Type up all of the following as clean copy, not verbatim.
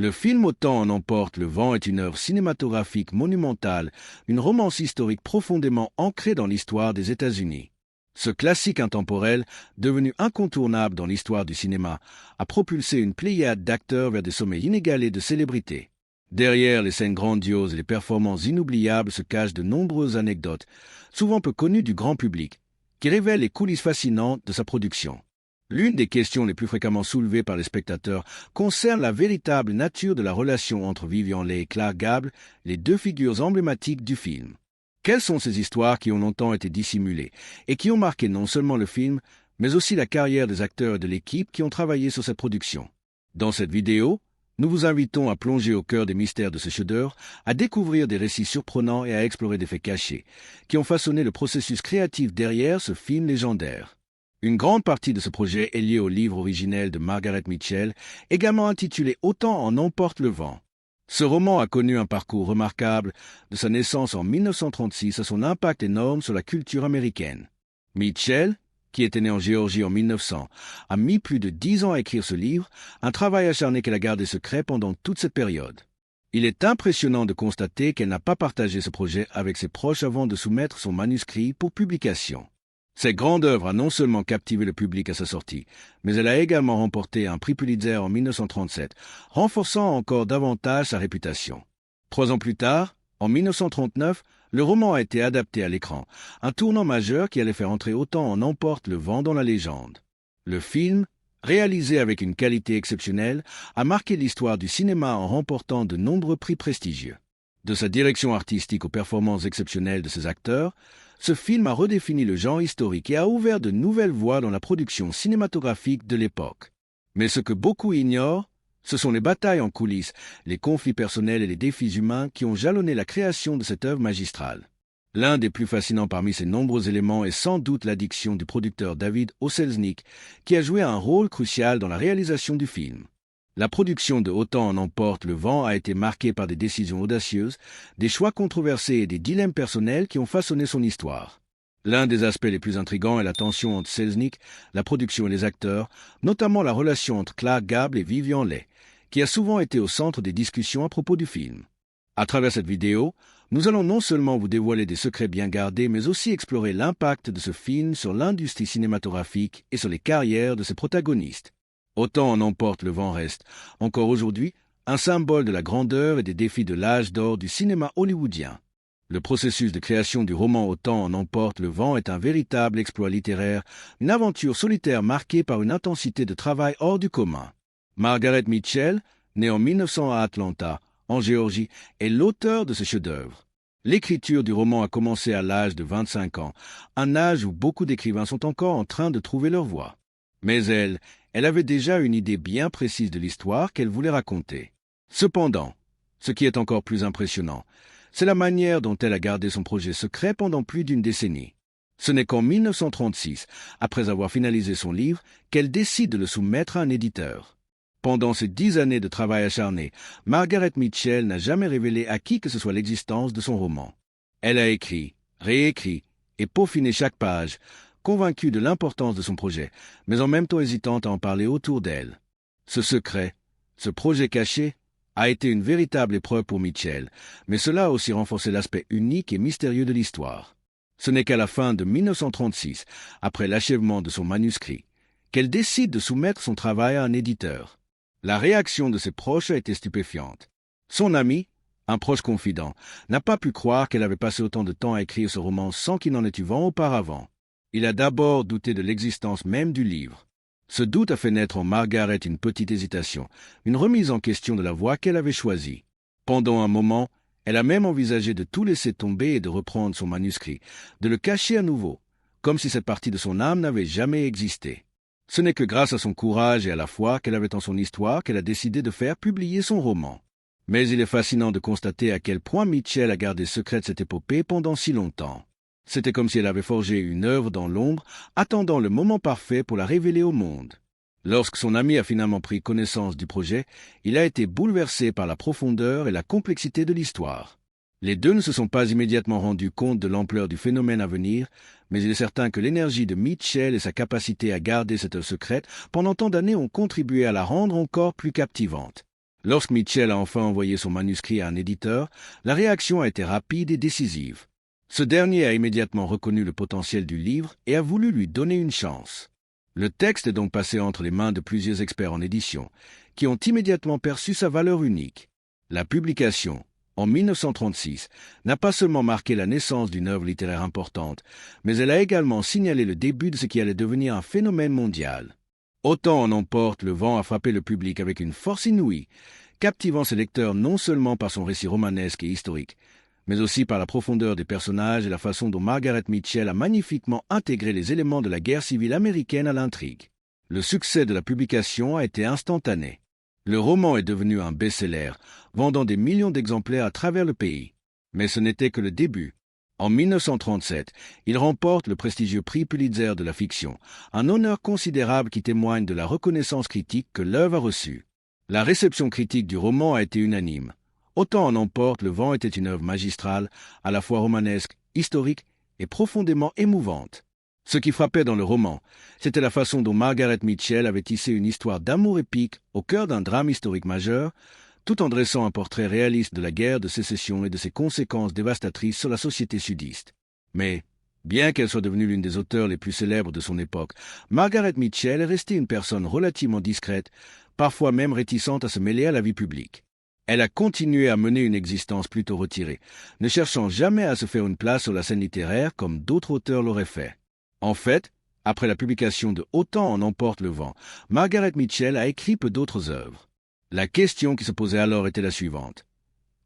Le film Autant en emporte le vent est une œuvre cinématographique monumentale, une romance historique profondément ancrée dans l'histoire des États-Unis. Ce classique intemporel, devenu incontournable dans l'histoire du cinéma, a propulsé une pléiade d'acteurs vers des sommets inégalés de célébrité. Derrière les scènes grandioses et les performances inoubliables se cachent de nombreuses anecdotes, souvent peu connues du grand public, qui révèlent les coulisses fascinantes de sa production. L'une des questions les plus fréquemment soulevées par les spectateurs concerne la véritable nature de la relation entre Vivien Leigh et Clark Gable, les deux figures emblématiques du film. Quelles sont ces histoires qui ont longtemps été dissimulées et qui ont marqué non seulement le film, mais aussi la carrière des acteurs et de l'équipe qui ont travaillé sur cette production? Dans cette vidéo, nous vous invitons à plonger au cœur des mystères de ce chef-d'œuvre, à découvrir des récits surprenants et à explorer des faits cachés, qui ont façonné le processus créatif derrière ce film légendaire. Une grande partie de ce projet est liée au livre originel de Margaret Mitchell, également intitulé « Autant en emporte le vent ». Ce roman a connu un parcours remarquable, de sa naissance en 1936 à son impact énorme sur la culture américaine. Mitchell, qui était née en Géorgie en 1900, a mis plus de 10 ans à écrire ce livre, un travail acharné qu'elle a gardé secret pendant toute cette période. Il est impressionnant de constater qu'elle n'a pas partagé ce projet avec ses proches avant de soumettre son manuscrit pour publication. Cette grande œuvre a non seulement captivé le public à sa sortie, mais elle a également remporté un prix Pulitzer en 1937, renforçant encore davantage sa réputation. 3 ans plus tard, en 1939, le roman a été adapté à l'écran, un tournant majeur qui allait faire entrer Autant en emporte le vent dans la légende. Le film, réalisé avec une qualité exceptionnelle, a marqué l'histoire du cinéma en remportant de nombreux prix prestigieux. De sa direction artistique aux performances exceptionnelles de ses acteurs, ce film a redéfini le genre historique et a ouvert de nouvelles voies dans la production cinématographique de l'époque. Mais ce que beaucoup ignorent, ce sont les batailles en coulisses, les conflits personnels et les défis humains qui ont jalonné la création de cette œuvre magistrale. L'un des plus fascinants parmi ces nombreux éléments est sans doute l'addiction du producteur David O. Selznick, qui a joué un rôle crucial dans la réalisation du film. La production de Autant en emporte le vent a été marquée par des décisions audacieuses, des choix controversés et des dilemmes personnels qui ont façonné son histoire. L'un des aspects les plus intrigants est la tension entre Selznick, la production et les acteurs, notamment la relation entre Clark Gable et Vivien Leigh, qui a souvent été au centre des discussions à propos du film. À travers cette vidéo, nous allons non seulement vous dévoiler des secrets bien gardés, mais aussi explorer l'impact de ce film sur l'industrie cinématographique et sur les carrières de ses protagonistes. Autant en emporte le vent reste, encore aujourd'hui, un symbole de la grandeur et des défis de l'âge d'or du cinéma hollywoodien. Le processus de création du roman Autant en emporte le vent est un véritable exploit littéraire, une aventure solitaire marquée par une intensité de travail hors du commun. Margaret Mitchell, née en 1900 à Atlanta, en Géorgie, est l'auteur de ce chef-d'œuvre. L'écriture du roman a commencé à l'âge de 25 ans, un âge où beaucoup d'écrivains sont encore en train de trouver leur voie. Mais elle avait déjà une idée bien précise de l'histoire qu'elle voulait raconter. Cependant, ce qui est encore plus impressionnant, c'est la manière dont elle a gardé son projet secret pendant plus d'une décennie. Ce n'est qu'en 1936, après avoir finalisé son livre, qu'elle décide de le soumettre à un éditeur. Pendant ces 10 années de travail acharné, Margaret Mitchell n'a jamais révélé à qui que ce soit l'existence de son roman. Elle a écrit, réécrit et peaufiné chaque page, convaincue de l'importance de son projet, mais en même temps hésitante à en parler autour d'elle. Ce secret, ce projet caché, a été une véritable épreuve pour Mitchell, mais cela a aussi renforcé l'aspect unique et mystérieux de l'histoire. Ce n'est qu'à la fin de 1936, après l'achèvement de son manuscrit, qu'elle décide de soumettre son travail à un éditeur. La réaction de ses proches a été stupéfiante. Son ami, un proche confident, n'a pas pu croire qu'elle avait passé autant de temps à écrire ce roman sans qu'il n'en ait eu vent auparavant. Il a d'abord douté de l'existence même du livre. Ce doute a fait naître en Margaret une petite hésitation, une remise en question de la voie qu'elle avait choisie. Pendant un moment, elle a même envisagé de tout laisser tomber et de reprendre son manuscrit, de le cacher à nouveau, comme si cette partie de son âme n'avait jamais existé. Ce n'est que grâce à son courage et à la foi qu'elle avait en son histoire qu'elle a décidé de faire publier son roman. Mais il est fascinant de constater à quel point Mitchell a gardé secrète cette épopée pendant si longtemps. C'était comme si elle avait forgé une œuvre dans l'ombre, attendant le moment parfait pour la révéler au monde. Lorsque son ami a finalement pris connaissance du projet, il a été bouleversé par la profondeur et la complexité de l'histoire. Les deux ne se sont pas immédiatement rendus compte de l'ampleur du phénomène à venir, mais il est certain que l'énergie de Mitchell et sa capacité à garder cette œuvre secrète pendant tant d'années ont contribué à la rendre encore plus captivante. Lorsque Mitchell a enfin envoyé son manuscrit à un éditeur, la réaction a été rapide et décisive. Ce dernier a immédiatement reconnu le potentiel du livre et a voulu lui donner une chance. Le texte est donc passé entre les mains de plusieurs experts en édition, qui ont immédiatement perçu sa valeur unique. La publication, en 1936, n'a pas seulement marqué la naissance d'une œuvre littéraire importante, mais elle a également signalé le début de ce qui allait devenir un phénomène mondial. Autant en emporte, le vent a frappé le public avec une force inouïe, captivant ses lecteurs non seulement par son récit romanesque et historique, mais aussi par la profondeur des personnages et la façon dont Margaret Mitchell a magnifiquement intégré les éléments de la guerre civile américaine à l'intrigue. Le succès de la publication a été instantané. Le roman est devenu un best-seller, vendant des millions d'exemplaires à travers le pays. Mais ce n'était que le début. En 1937, il remporte le prestigieux prix Pulitzer de la fiction, un honneur considérable qui témoigne de la reconnaissance critique que l'œuvre a reçue. La réception critique du roman a été unanime. Autant en emporte, Le Vent était une œuvre magistrale, à la fois romanesque, historique et profondément émouvante. Ce qui frappait dans le roman, c'était la façon dont Margaret Mitchell avait tissé une histoire d'amour épique au cœur d'un drame historique majeur, tout en dressant un portrait réaliste de la guerre de sécession et de ses conséquences dévastatrices sur la société sudiste. Mais, bien qu'elle soit devenue l'une des auteurs les plus célèbres de son époque, Margaret Mitchell est restée une personne relativement discrète, parfois même réticente à se mêler à la vie publique. Elle a continué à mener une existence plutôt retirée, ne cherchant jamais à se faire une place sur la scène littéraire comme d'autres auteurs l'auraient fait. En fait, après la publication de Autant en emporte le vent, Margaret Mitchell a écrit peu d'autres œuvres. La question qui se posait alors était la suivante.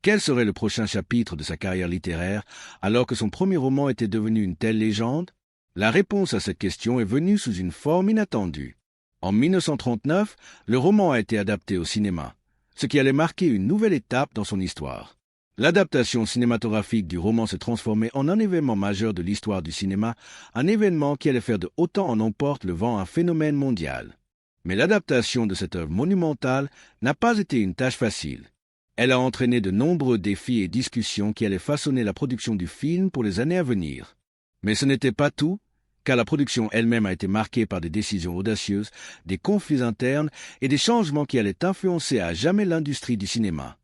Quel serait le prochain chapitre de sa carrière littéraire alors que son premier roman était devenu une telle légende? La réponse à cette question est venue sous une forme inattendue. En 1939, le roman a été adapté au cinéma, ce qui allait marquer une nouvelle étape dans son histoire. L'adaptation cinématographique du roman s'est transformée en un événement majeur de l'histoire du cinéma, un événement qui allait faire de Autant en emporte le vent un phénomène mondial. Mais l'adaptation de cette œuvre monumentale n'a pas été une tâche facile. Elle a entraîné de nombreux défis et discussions qui allaient façonner la production du film pour les années à venir. Mais ce n'était pas tout, car la production elle-même a été marquée par des décisions audacieuses, des conflits internes et des changements qui allaient influencer à jamais l'industrie du cinéma.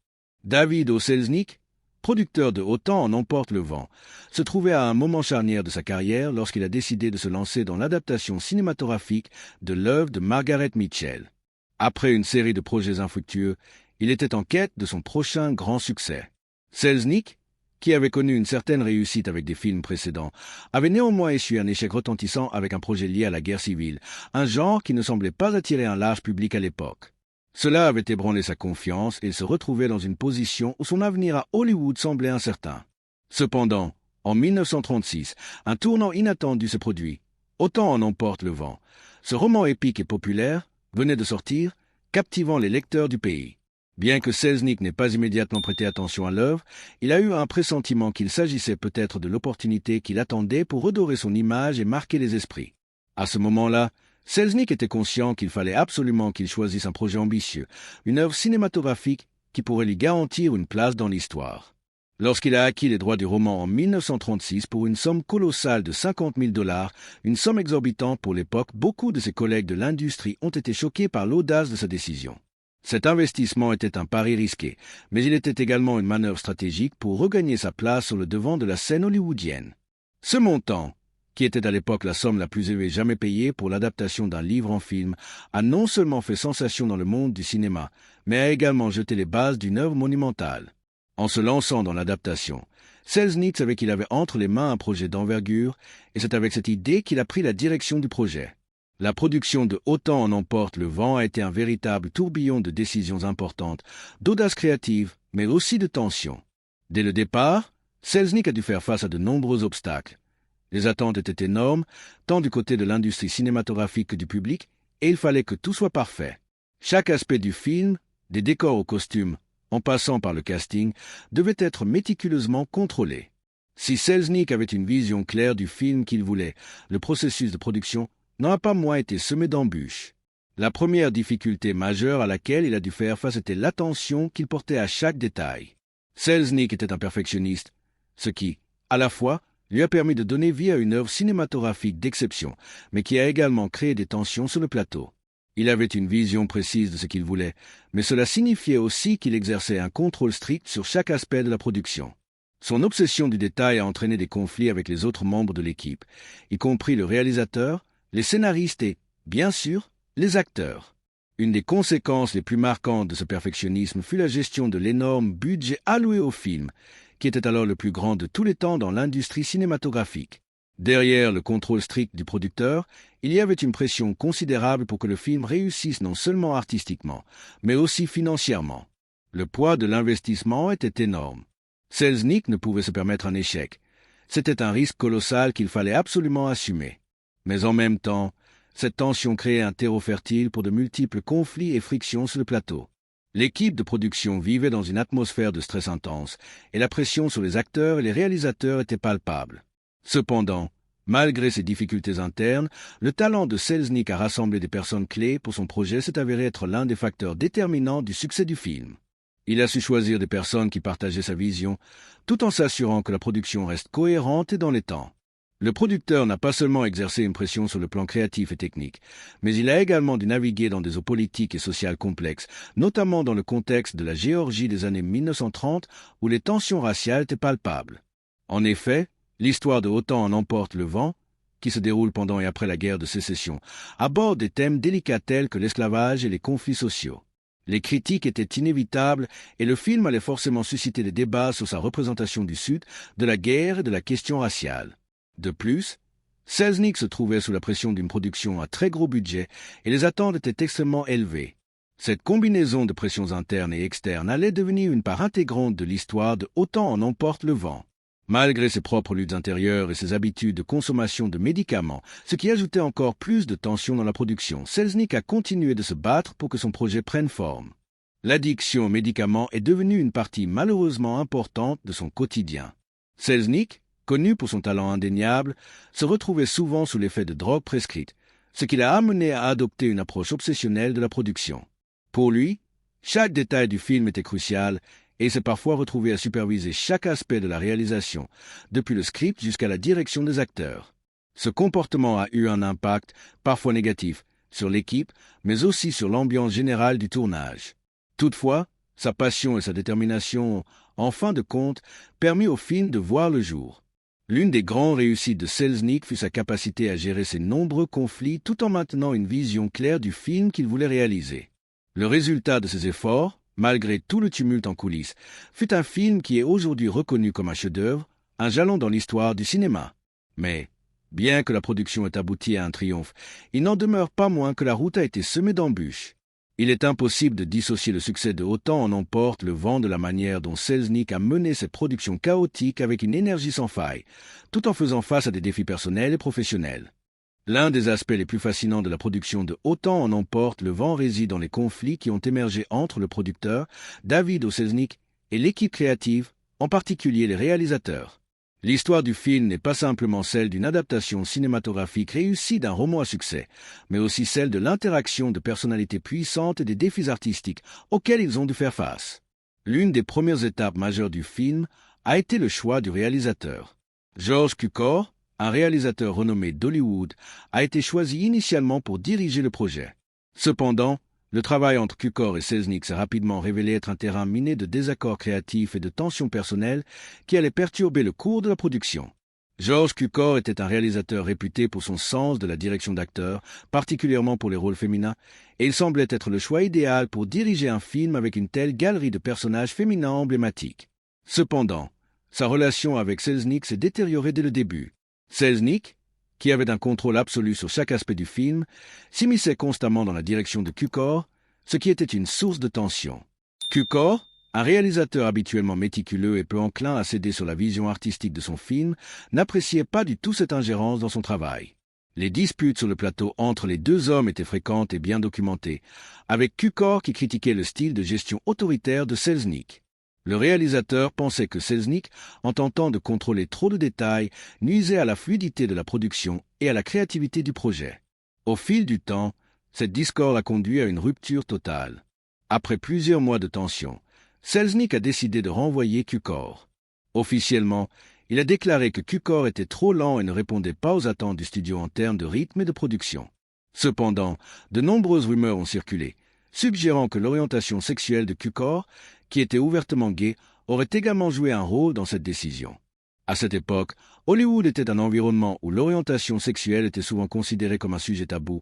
David O. Selznick, producteur de Autant en emporte le vent, se trouvait à un moment charnière de sa carrière lorsqu'il a décidé de se lancer dans l'adaptation cinématographique de l'œuvre de Margaret Mitchell. Après une série de projets infructueux, il était en quête de son prochain grand succès. Selznick, qui avait connu une certaine réussite avec des films précédents, avait néanmoins essuyé un échec retentissant avec un projet lié à la guerre civile, un genre qui ne semblait pas attirer un large public à l'époque. Cela avait ébranlé sa confiance et il se retrouvait dans une position où son avenir à Hollywood semblait incertain. Cependant, en 1936, un tournant inattendu se produit. Autant en emporte le vent. Ce roman épique et populaire venait de sortir, captivant les lecteurs du pays. Bien que Selznick n'ait pas immédiatement prêté attention à l'œuvre, il a eu un pressentiment qu'il s'agissait peut-être de l'opportunité qu'il attendait pour redorer son image et marquer les esprits. À ce moment-là, Selznick était conscient qu'il fallait absolument qu'il choisisse un projet ambitieux, une œuvre cinématographique qui pourrait lui garantir une place dans l'histoire. Lorsqu'il a acquis les droits du roman en 1936 pour une somme colossale de $50 000, une somme exorbitante pour l'époque, beaucoup de ses collègues de l'industrie ont été choqués par l'audace de sa décision. Cet investissement était un pari risqué, mais il était également une manœuvre stratégique pour regagner sa place sur le devant de la scène hollywoodienne. Ce montant, qui était à l'époque la somme la plus élevée jamais payée pour l'adaptation d'un livre en film, a non seulement fait sensation dans le monde du cinéma, mais a également jeté les bases d'une œuvre monumentale. En se lançant dans l'adaptation, Selznick savait qu'il avait entre les mains un projet d'envergure, et c'est avec cette idée qu'il a pris la direction du projet. La production de Autant en emporte le vent a été un véritable tourbillon de décisions importantes, d'audace créative, mais aussi de tension. Dès le départ, Selznick a dû faire face à de nombreux obstacles. Les attentes étaient énormes, tant du côté de l'industrie cinématographique que du public, et il fallait que tout soit parfait. Chaque aspect du film, des décors aux costumes, en passant par le casting, devait être méticuleusement contrôlé. Si Selznick avait une vision claire du film qu'il voulait, le processus de production n'en a pas moins été semé d'embûches. La première difficulté majeure à laquelle il a dû faire face était l'attention qu'il portait à chaque détail. Selznick était un perfectionniste, ce qui, à la fois, lui a permis de donner vie à une œuvre cinématographique d'exception, mais qui a également créé des tensions sur le plateau. Il avait une vision précise de ce qu'il voulait, mais cela signifiait aussi qu'il exerçait un contrôle strict sur chaque aspect de la production. Son obsession du détail a entraîné des conflits avec les autres membres de l'équipe, y compris le réalisateur, les scénaristes et, bien sûr, les acteurs. Une des conséquences les plus marquantes de ce perfectionnisme fut la gestion de l'énorme budget alloué au film, qui était alors le plus grand de tous les temps dans l'industrie cinématographique. Derrière le contrôle strict du producteur, il y avait une pression considérable pour que le film réussisse non seulement artistiquement, mais aussi financièrement. Le poids de l'investissement était énorme. Selznick ne pouvait se permettre un échec. C'était un risque colossal qu'il fallait absolument assumer. Mais en même temps, cette tension créait un terreau fertile pour de multiples conflits et frictions sur le plateau. L'équipe de production vivait dans une atmosphère de stress intense, et la pression sur les acteurs et les réalisateurs était palpable. Cependant, malgré ces difficultés internes, le talent de Selznick à rassembler des personnes clés pour son projet s'est avéré être l'un des facteurs déterminants du succès du film. Il a su choisir des personnes qui partageaient sa vision, tout en s'assurant que la production reste cohérente et dans les temps. Le producteur n'a pas seulement exercé une pression sur le plan créatif et technique, mais il a également dû naviguer dans des eaux politiques et sociales complexes, notamment dans le contexte de la Géorgie des années 1930, où les tensions raciales étaient palpables. En effet, l'histoire de Autant en emporte le vent, qui se déroule pendant et après la guerre de sécession, aborde des thèmes délicats tels que l'esclavage et les conflits sociaux. Les critiques étaient inévitables et le film allait forcément susciter des débats sur sa représentation du Sud, de la guerre et de la question raciale. De plus, Selznick se trouvait sous la pression d'une production à très gros budget et les attentes étaient extrêmement élevées. Cette combinaison de pressions internes et externes allait devenir une part intégrante de l'histoire de Autant en emporte le vent. Malgré ses propres luttes intérieures et ses habitudes de consommation de médicaments, ce qui ajoutait encore plus de tension dans la production, Selznick a continué de se battre pour que son projet prenne forme. L'addiction aux médicaments est devenue une partie malheureusement importante de son quotidien. Selznick, connu pour son talent indéniable, se retrouvait souvent sous l'effet de drogues prescrites, ce qui l'a amené à adopter une approche obsessionnelle de la production. Pour lui, chaque détail du film était crucial et il s'est parfois retrouvé à superviser chaque aspect de la réalisation, depuis le script jusqu'à la direction des acteurs. Ce comportement a eu un impact, parfois négatif, sur l'équipe, mais aussi sur l'ambiance générale du tournage. Toutefois, sa passion et sa détermination, en fin de compte, permis au film de voir le jour. L'une des grandes réussites de Selznick fut sa capacité à gérer ses nombreux conflits tout en maintenant une vision claire du film qu'il voulait réaliser. Le résultat de ses efforts, malgré tout le tumulte en coulisses, fut un film qui est aujourd'hui reconnu comme un chef-d'œuvre, un jalon dans l'histoire du cinéma. Mais, bien que la production ait abouti à un triomphe, il n'en demeure pas moins que la route a été semée d'embûches. Il est impossible de dissocier le succès de Autant en emporte le vent de la manière dont Selznick a mené ses productions chaotiques avec une énergie sans faille, tout en faisant face à des défis personnels et professionnels. L'un des aspects les plus fascinants de la production de Autant en emporte le vent réside dans les conflits qui ont émergé entre le producteur, David O. Selznick, et l'équipe créative, en particulier les réalisateurs. L'histoire du film n'est pas simplement celle d'une adaptation cinématographique réussie d'un roman à succès, mais aussi celle de l'interaction de personnalités puissantes et des défis artistiques auxquels ils ont dû faire face. L'une des premières étapes majeures du film a été le choix du réalisateur. George Cukor, un réalisateur renommé d'Hollywood, a été choisi initialement pour diriger le projet. Cependant, le travail entre Cukor et Selznick s'est rapidement révélé être un terrain miné de désaccords créatifs et de tensions personnelles qui allaient perturber le cours de la production. George Cukor était un réalisateur réputé pour son sens de la direction d'acteurs, particulièrement pour les rôles féminins, et il semblait être le choix idéal pour diriger un film avec une telle galerie de personnages féminins emblématiques. Cependant, sa relation avec Selznick s'est détériorée dès le début. Selznick, qui avait un contrôle absolu sur chaque aspect du film, s'immisçait constamment dans la direction de Cukor, ce qui était une source de tension. Cukor, un réalisateur habituellement méticuleux et peu enclin à céder sur la vision artistique de son film, n'appréciait pas du tout cette ingérence dans son travail. Les disputes sur le plateau entre les deux hommes étaient fréquentes et bien documentées, avec Cukor qui critiquait le style de gestion autoritaire de Selznick. Le réalisateur pensait que Selznick, en tentant de contrôler trop de détails, nuisait à la fluidité de la production et à la créativité du projet. Au fil du temps, cette discorde a conduit à une rupture totale. Après plusieurs mois de tension, Selznick a décidé de renvoyer Cukor. Officiellement, il a déclaré que Cukor était trop lent et ne répondait pas aux attentes du studio en termes de rythme et de production. Cependant, de nombreuses rumeurs ont circulé, suggérant que l'orientation sexuelle de Cukor, qui était ouvertement gay, aurait également joué un rôle dans cette décision. À cette époque, Hollywood était un environnement où l'orientation sexuelle était souvent considérée comme un sujet tabou,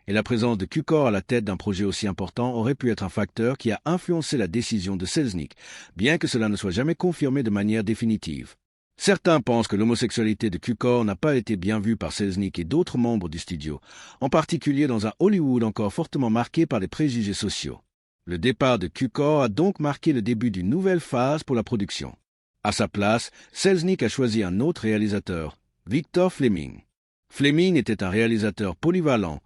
et la présence de Cukor à la tête d'un projet aussi important aurait pu être un facteur qui a influencé la décision de Selznick, bien que cela ne soit jamais confirmé de manière définitive. Certains pensent que l'homosexualité de Cukor n'a pas été bien vue par Selznick et d'autres membres du studio, en particulier dans un Hollywood encore fortement marqué par les préjugés sociaux. Le départ de Cukor a donc marqué le début d'une nouvelle phase pour la production. À sa place, Selznick a choisi un autre réalisateur, Victor Fleming. Fleming était un réalisateur polyvalent,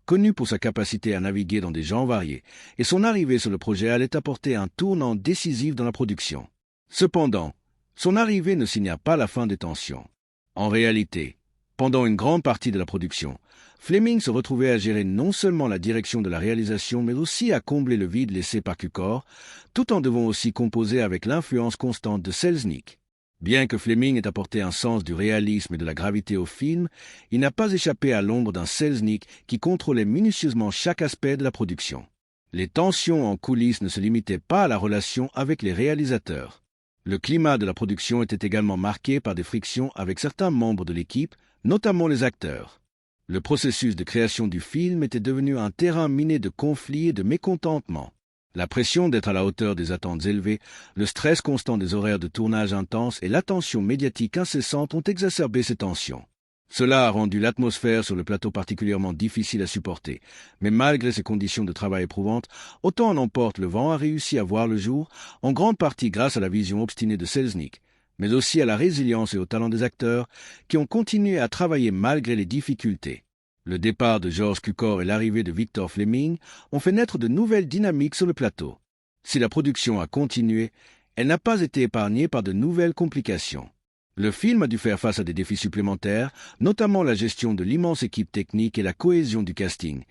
connu pour sa capacité à naviguer dans des genres variés, et son arrivée sur le projet allait apporter un tournant décisif dans la production. Cependant, son arrivée ne signa pas la fin des tensions. En réalité, pendant une grande partie de la production, Fleming se retrouvait à gérer non seulement la direction de la réalisation, mais aussi à combler le vide laissé par Cukor, tout en devant aussi composer avec l'influence constante de Selznick. Bien que Fleming ait apporté un sens du réalisme et de la gravité au film, il n'a pas échappé à l'ombre d'un Selznick qui contrôlait minutieusement chaque aspect de la production. Les tensions en coulisses ne se limitaient pas à la relation avec les réalisateurs. Le climat de la production était également marqué par des frictions avec certains membres de l'équipe, notamment les acteurs. Le processus de création du film était devenu un terrain miné de conflits et de mécontentements. La pression d'être à la hauteur des attentes élevées, le stress constant des horaires de tournage intenses et l'attention médiatique incessante ont exacerbé ces tensions. Cela a rendu l'atmosphère sur le plateau particulièrement difficile à supporter, mais malgré ces conditions de travail éprouvantes, Autant en emporte le vent a réussi à voir le jour, en grande partie grâce à la vision obstinée de Selznick, mais aussi à la résilience et au talent des acteurs qui ont continué à travailler malgré les difficultés. Le départ de George Cukor et l'arrivée de Victor Fleming ont fait naître de nouvelles dynamiques sur le plateau. Si la production a continué, elle n'a pas été épargnée par de nouvelles complications. Le film a dû faire face à des défis supplémentaires, notamment la gestion de l'immense équipe technique et la cohésion du casting,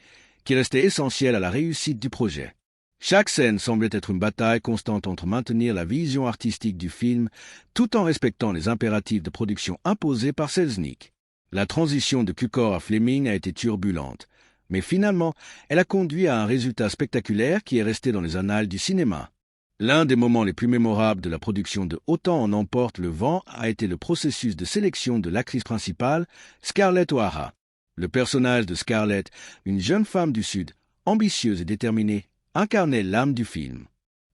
qui restaient essentielles à la réussite du projet. Chaque scène semblait être une bataille constante entre maintenir la vision artistique du film tout en respectant les impératifs de production imposés par Selznick. La transition de Cukor à Fleming a été turbulente, mais finalement, elle a conduit à un résultat spectaculaire qui est resté dans les annales du cinéma. L'un des moments les plus mémorables de la production de Autant en emporte le vent a été le processus de sélection de l'actrice principale, Scarlett O'Hara. Le personnage de Scarlett, une jeune femme du Sud, ambitieuse et déterminée, incarnait l'âme du film.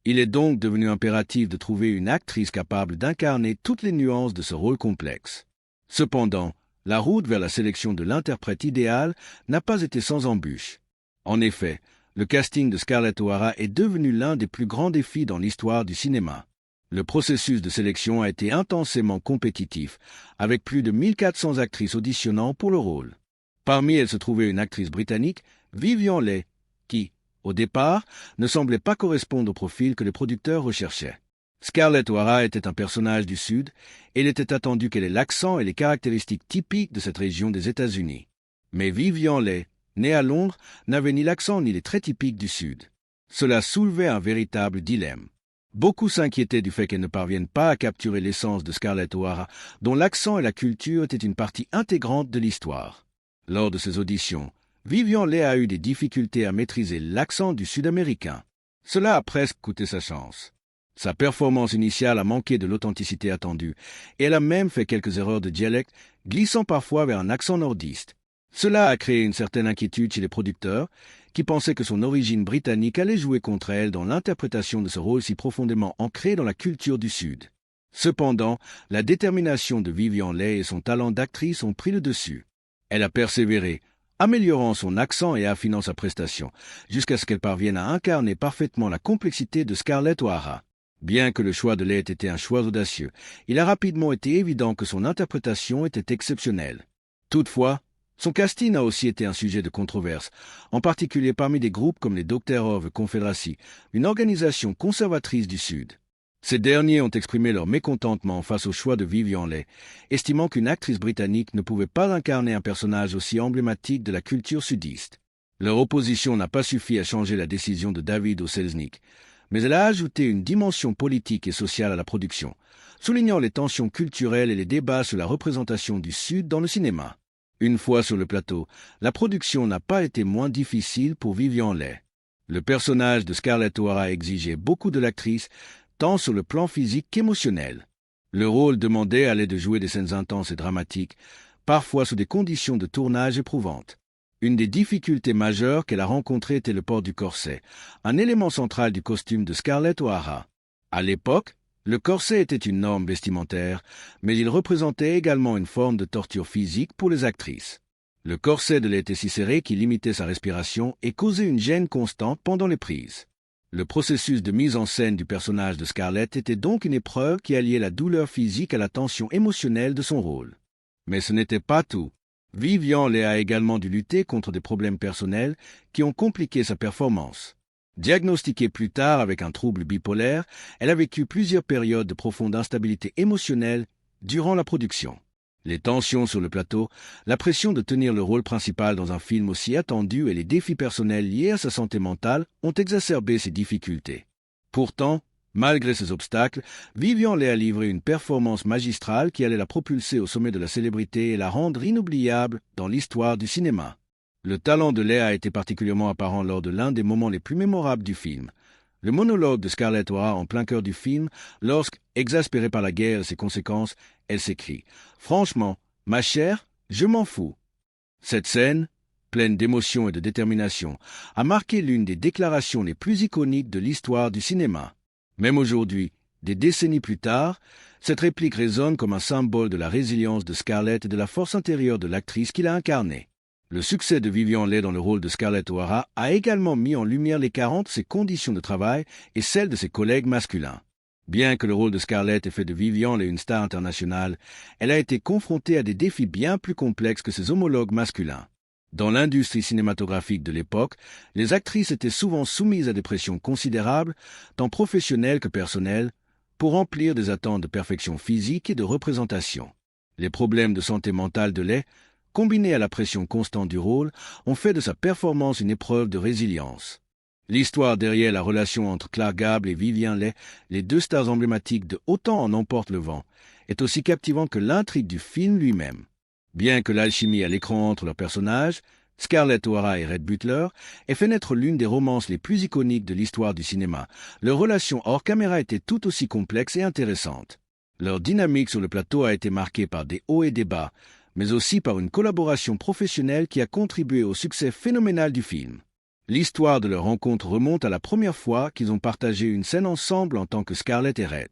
Il est donc devenu impératif de trouver une actrice capable d'incarner toutes les nuances de ce rôle complexe. Cependant, la route vers la sélection de l'interprète idéal n'a pas été sans embûches. En effet, le casting de Scarlett O'Hara est devenu l'un des plus grands défis dans l'histoire du cinéma. Le processus de sélection a été intensément compétitif, avec plus de 1400 actrices auditionnant pour le rôle. Parmi elles se trouvait une actrice britannique, Vivien Leigh, qui, au départ, ne semblait pas correspondre au profil que les producteurs recherchaient. Scarlett O'Hara était un personnage du Sud, et il était attendu qu'elle ait l'accent et les caractéristiques typiques de cette région des États-Unis. Mais Vivien Leigh, née à Londres, n'avait ni l'accent ni les traits typiques du Sud. Cela soulevait un véritable dilemme. Beaucoup s'inquiétaient du fait qu'elle ne parvienne pas à capturer l'essence de Scarlett O'Hara, dont l'accent et la culture étaient une partie intégrante de l'histoire. Lors de ces auditions, Vivien Leigh a eu des difficultés à maîtriser l'accent du Sud-Américain. Cela a presque coûté sa chance. Sa performance initiale a manqué de l'authenticité attendue, et elle a même fait quelques erreurs de dialecte, glissant parfois vers un accent nordiste. Cela a créé une certaine inquiétude chez les producteurs, qui pensaient que son origine britannique allait jouer contre elle dans l'interprétation de ce rôle si profondément ancré dans la culture du Sud. Cependant, la détermination de Vivien Leigh et son talent d'actrice ont pris le dessus. Elle a persévéré, améliorant son accent et affinant sa prestation, jusqu'à ce qu'elle parvienne à incarner parfaitement la complexité de Scarlett O'Hara. Bien que le choix de Leigh ait été un choix audacieux, il a rapidement été évident que son interprétation était exceptionnelle. Toutefois, son casting a aussi été un sujet de controverse, en particulier parmi des groupes comme les Dr. of Confederacy, une organisation conservatrice du Sud. Ces derniers ont exprimé leur mécontentement face au choix de Vivien Leigh, estimant qu'une actrice britannique ne pouvait pas incarner un personnage aussi emblématique de la culture sudiste. Leur opposition n'a pas suffi à changer la décision de David O. Selznick, mais elle a ajouté une dimension politique et sociale à la production, soulignant les tensions culturelles et les débats sur la représentation du Sud dans le cinéma. Une fois sur le plateau, la production n'a pas été moins difficile pour Vivien Leigh. Le personnage de Scarlett O'Hara exigeait beaucoup de l'actrice, tant sur le plan physique qu'émotionnel. Le rôle demandé allait de jouer des scènes intenses et dramatiques, parfois sous des conditions de tournage éprouvantes. Une des difficultés majeures qu'elle a rencontrées était le port du corset, un élément central du costume de Scarlett O'Hara. À l'époque, le corset était une norme vestimentaire, mais il représentait également une forme de torture physique pour les actrices. Le corset de Leigh était si serré qu'il limitait sa respiration et causait une gêne constante pendant les prises. Le processus de mise en scène du personnage de Scarlett était donc une épreuve qui alliait la douleur physique à la tension émotionnelle de son rôle. Mais ce n'était pas tout. Vivien Leigh a également dû lutter contre des problèmes personnels qui ont compliqué sa performance. Diagnostiquée plus tard avec un trouble bipolaire, elle a vécu plusieurs périodes de profonde instabilité émotionnelle durant la production. Les tensions sur le plateau, la pression de tenir le rôle principal dans un film aussi attendu et les défis personnels liés à sa santé mentale ont exacerbé ces difficultés. Pourtant, malgré ces obstacles, Vivien Leigh a livré une performance magistrale qui allait la propulser au sommet de la célébrité et la rendre inoubliable dans l'histoire du cinéma. Le talent de Leigh a été particulièrement apparent lors de l'un des moments les plus mémorables du film. Le monologue de Scarlett O'Hara en plein cœur du film, lorsque, exaspérée par la guerre et ses conséquences, elle s'écrie « Franchement, ma chère, je m'en fous ». Cette scène, pleine d'émotion et de détermination, a marqué l'une des déclarations les plus iconiques de l'histoire du cinéma. Même aujourd'hui, des décennies plus tard, cette réplique résonne comme un symbole de la résilience de Scarlett et de la force intérieure de l'actrice qui l'a incarnée. Le succès de Vivien Leigh dans le rôle de Scarlett O'Hara a également mis en lumière l'écart entre ses conditions de travail et celles de ses collègues masculins. Bien que le rôle de Scarlett ait fait de Vivien Leigh une star internationale, elle a été confrontée à des défis bien plus complexes que ses homologues masculins. Dans l'industrie cinématographique de l'époque, les actrices étaient souvent soumises à des pressions considérables, tant professionnelles que personnelles, pour remplir des attentes de perfection physique et de représentation. Les problèmes de santé mentale de Leigh, combinés à la pression constante du rôle, ont fait de sa performance une épreuve de résilience. L'histoire derrière la relation entre Clark Gable et Vivien Leigh, les deux stars emblématiques de Autant en emporte le vent, est aussi captivante que l'intrigue du film lui-même. Bien que l'alchimie à l'écran entre leurs personnages, Scarlett O'Hara et Red Butler, ait fait naître l'une des romances les plus iconiques de l'histoire du cinéma, leur relation hors caméra était tout aussi complexe et intéressante. Leur dynamique sur le plateau a été marquée par des hauts et des bas, mais aussi par une collaboration professionnelle qui a contribué au succès phénoménal du film. L'histoire de leur rencontre remonte à la première fois qu'ils ont partagé une scène ensemble en tant que Scarlett et Red.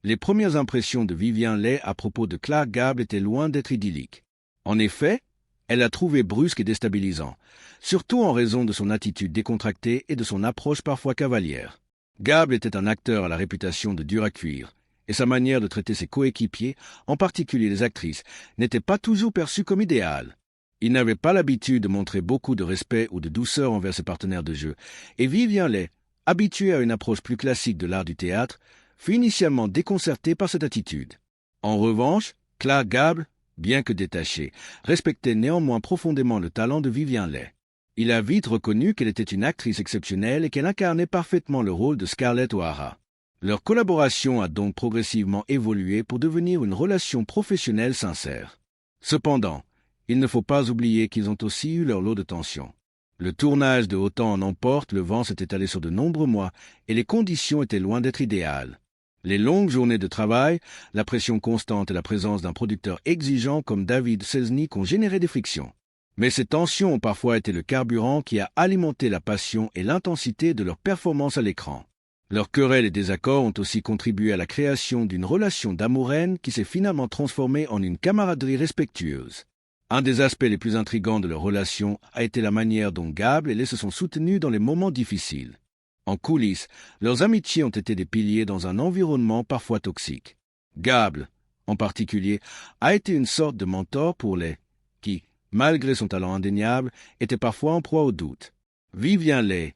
Les premières impressions de Vivien Leigh à propos de Clark Gable étaient loin d'être idylliques. En effet, elle l'a trouvé brusque et déstabilisant, surtout en raison de son attitude décontractée et de son approche parfois cavalière. Gable était un acteur à la réputation de dur à cuire, et sa manière de traiter ses coéquipiers, en particulier les actrices, n'était pas toujours perçue comme idéale. Il n'avait pas l'habitude de montrer beaucoup de respect ou de douceur envers ses partenaires de jeu, et Vivien Leigh, habitué à une approche plus classique de l'art du théâtre, fut initialement déconcerté par cette attitude. En revanche, Clark Gable, bien que détaché, respectait néanmoins profondément le talent de Vivien Leigh. Il a vite reconnu qu'elle était une actrice exceptionnelle et qu'elle incarnait parfaitement le rôle de Scarlett O'Hara. Leur collaboration a donc progressivement évolué pour devenir une relation professionnelle sincère. Cependant, il ne faut pas oublier qu'ils ont aussi eu leur lot de tensions. Le tournage de Autant en emporte le vent s'est étalé sur de nombreux mois et les conditions étaient loin d'être idéales. Les longues journées de travail, la pression constante et la présence d'un producteur exigeant comme David Selznick ont généré des frictions. Mais ces tensions ont parfois été le carburant qui a alimenté la passion et l'intensité de leur performance à l'écran. Leurs querelles et désaccords ont aussi contribué à la création d'une relation d'amour-haine qui s'est finalement transformée en une camaraderie respectueuse. Un des aspects les plus intrigants de leur relation a été la manière dont Gable et Leigh se sont soutenus dans les moments difficiles. En coulisses, leurs amitiés ont été des piliers dans un environnement parfois toxique. Gable, en particulier, a été une sorte de mentor pour Leigh, qui, malgré son talent indéniable, était parfois en proie au doute. Vivien Leigh,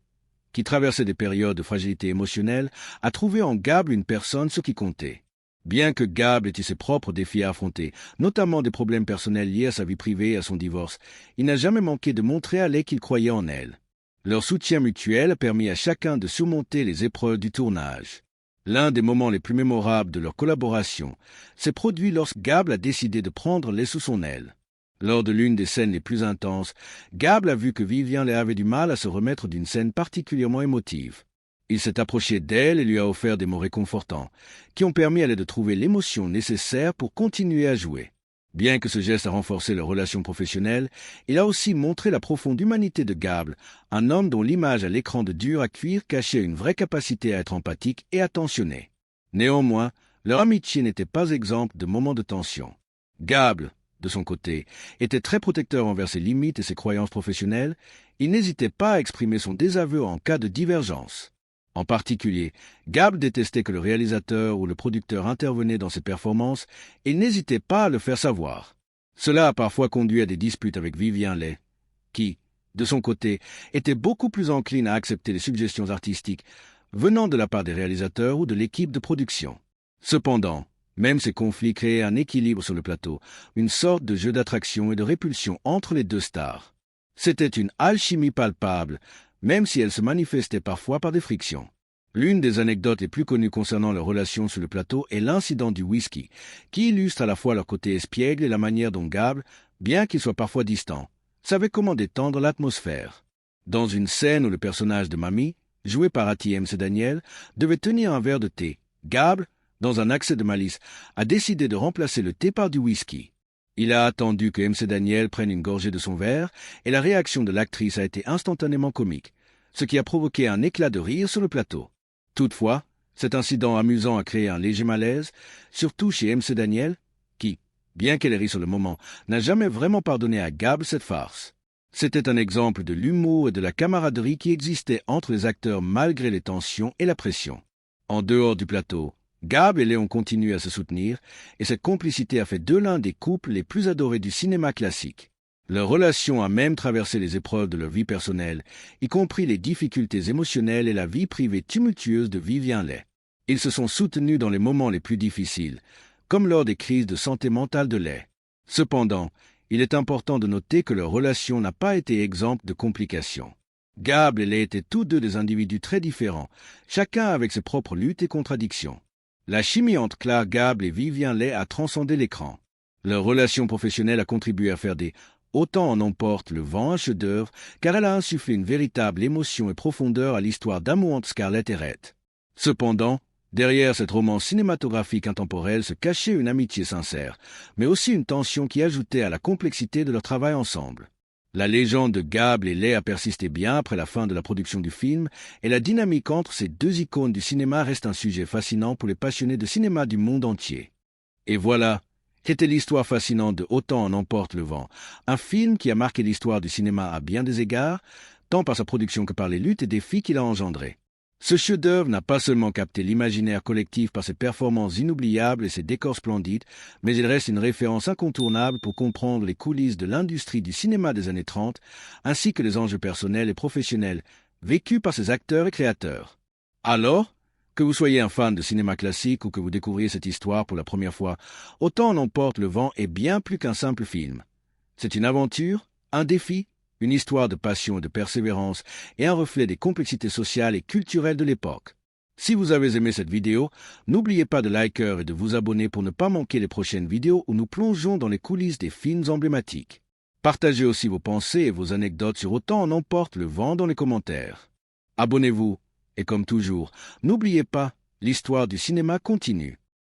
qui traversait des périodes de fragilité émotionnelle, a trouvé en Gable une personne sur qui compter. Bien que Gable ait eu ses propres défis à affronter, notamment des problèmes personnels liés à sa vie privée et à son divorce, il n'a jamais manqué de montrer à Leigh qu'il croyait en elle. Leur soutien mutuel a permis à chacun de surmonter les épreuves du tournage. L'un des moments les plus mémorables de leur collaboration s'est produit lorsque Gable a décidé de prendre Leigh sous son aile. Lors de l'une des scènes les plus intenses, Gable a vu que Vivien Leigh avait du mal à se remettre d'une scène particulièrement émotive. Il s'est approché d'elle et lui a offert des mots réconfortants, qui ont permis à elle de trouver l'émotion nécessaire pour continuer à jouer. Bien que ce geste a renforcé leur relation professionnelle, il a aussi montré la profonde humanité de Gable, un homme dont l'image à l'écran de dur à cuire cachait une vraie capacité à être empathique et attentionné. Néanmoins, leur amitié n'était pas exempte de moments de tension. Gable, de son côté, était très protecteur envers ses limites et ses croyances professionnelles. Il n'hésitait pas à exprimer son désaveu en cas de divergence. En particulier, Gable détestait que le réalisateur ou le producteur intervenait dans ses performances et n'hésitait pas à le faire savoir. Cela a parfois conduit à des disputes avec Vivien Leigh, qui, de son côté, était beaucoup plus encline à accepter les suggestions artistiques venant de la part des réalisateurs ou de l'équipe de production. Cependant, même ces conflits créaient un équilibre sur le plateau, une sorte de jeu d'attraction et de répulsion entre les deux stars. C'était une alchimie palpable, même si elle se manifestait parfois par des frictions. L'une des anecdotes les plus connues concernant leur relation sur le plateau est l'incident du whisky, qui illustre à la fois leur côté espiègle et la manière dont Gable, bien qu'il soit parfois distant, savait comment détendre l'atmosphère. Dans une scène où le personnage de Mamie, joué par Hattie M. Daniel, devait tenir un verre de thé, Gable, dans un accès de malice, a décidé de remplacer le thé par du whisky. Il a attendu que M. Daniel prenne une gorgée de son verre, et la réaction de l'actrice a été instantanément comique, ce qui a provoqué un éclat de rire sur le plateau. Toutefois, cet incident amusant a créé un léger malaise, surtout chez M. Daniel, qui, bien qu'elle ait ri sur le moment, n'a jamais vraiment pardonné à Gable cette farce. C'était un exemple de l'humour et de la camaraderie qui existait entre les acteurs malgré les tensions et la pression. En dehors du plateau, Gable et Léon continuent à se soutenir, et cette complicité a fait d'eux l'un des couples les plus adorés du cinéma classique. Leur relation a même traversé les épreuves de leur vie personnelle, y compris les difficultés émotionnelles et la vie privée tumultueuse de Vivien Leigh. Ils se sont soutenus dans les moments les plus difficiles, comme lors des crises de santé mentale de Leigh. Cependant, il est important de noter que leur relation n'a pas été exempte de complications. Gable et Leigh étaient tous deux des individus très différents, chacun avec ses propres luttes et contradictions. La chimie entre Clark Gable et Vivien Leigh a transcendé l'écran. Leur relation professionnelle a contribué à faire des Autant en emporte le vent un chef-d'œuvre, car elle a insufflé une véritable émotion et profondeur à l'histoire d'amour entre Scarlett et Rhett. Cependant, derrière cette romance cinématographique intemporelle se cachait une amitié sincère, mais aussi une tension qui ajoutait à la complexité de leur travail ensemble. La légende de Gable et Leigh a persisté bien après la fin de la production du film, et la dynamique entre ces deux icônes du cinéma reste un sujet fascinant pour les passionnés de cinéma du monde entier. Et voilà, c'était l'histoire fascinante de Autant en emporte le vent, un film qui a marqué l'histoire du cinéma à bien des égards, tant par sa production que par les luttes et défis qu'il a engendrés. Ce chef-d'œuvre n'a pas seulement capté l'imaginaire collectif par ses performances inoubliables et ses décors splendides, mais il reste une référence incontournable pour comprendre les coulisses de l'industrie du cinéma des années 30, ainsi que les enjeux personnels et professionnels vécus par ses acteurs et créateurs. Alors, que vous soyez un fan de cinéma classique ou que vous découvriez cette histoire pour la première fois, Autant en emporte le vent est bien plus qu'un simple film. C'est une aventure, un défi, une histoire de passion et de persévérance et un reflet des complexités sociales et culturelles de l'époque. Si vous avez aimé cette vidéo, n'oubliez pas de liker et de vous abonner pour ne pas manquer les prochaines vidéos où nous plongeons dans les coulisses des films emblématiques. Partagez aussi vos pensées et vos anecdotes sur Autant en emporte le vent dans les commentaires. Abonnez-vous et comme toujours, n'oubliez pas, l'histoire du cinéma continue.